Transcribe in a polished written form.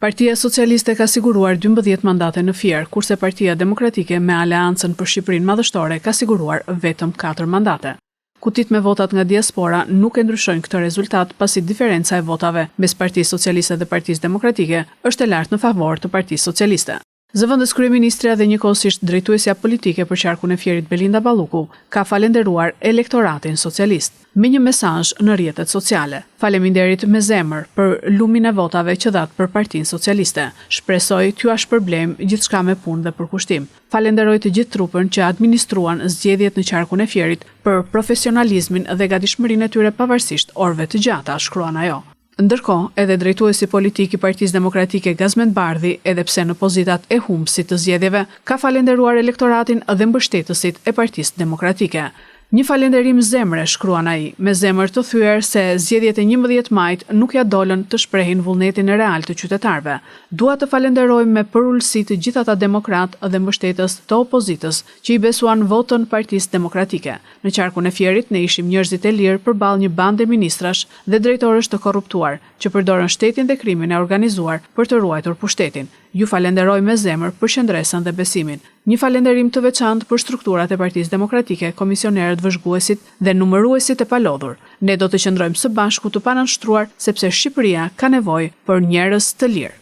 Partia Socialiste ka siguruar 12 mandate në Fier, kurse Partia Demokratike me Aleancën për Shqipërinë Madhështore ka siguruar vetëm 4 mandate. Kutit me votat nga diaspora nuk e ndryshojnë këtë rezultat pasi diferenca e votave mes Partisë Socialiste dhe Partisë Demokratike është e lartë në favor të Partisë Socialiste. Zëvendës kryeministra dhe njëkohësisht drejtuesja politike për qarkun e Fierit Belinda Balluku ka falenderuar elektoratin socialist me një mesazh në rrjetet sociale. Faleminderit me zemër për lumin e votave që dhat për Partinë Socialiste. Shpresoj t'ju shpërblem gjithçka me punë dhe përkushtim. Falenderoj të gjithë trupën që administruan zgjedhjet në qarkun e Fierit për profesionalizmin dhe gatishmërinë e tyre pavarësisht orëve të gjata, shkruan ajo. Ndërkohë, edhe drejtuesi politik i Partisë Demokratike Gazmend Bardhi, edhe pse në pozitat e humbësit të zgjedhjeve, ka falenderuar elektoratin dhe mbështetësit e Partisë Demokratike. Një falenderim zemre, shkruan ai, me zemër të thyer se zgjedhjet e 11 majit nuk ja dolën të shprehin vullnetin real të qytetarëve. Dua të falenderoj me përullësi të gjithë ata demokratë dhe mbështetës të opozitës që i besuan votën Partisë Demokratike. Në qarkun e Fierit ne ishim njerëzit e lirë përballë një bande ministrash dhe drejtorësh të korruptuar që përdorën shtetin dhe krimin e organizuar për të ruajtur pushtetin. Ju falenderoj me zemër për qëndresën dhe besimin. Një falenderim të veçantë për strukturat e Partisë Demokratike, komisionerët vëzhguesit dhe numëruesit e palodhur. Ne do të qëndrojmë së bashku të panandshtruar sepse Shqipëria ka nevojë për njerëz të lirë.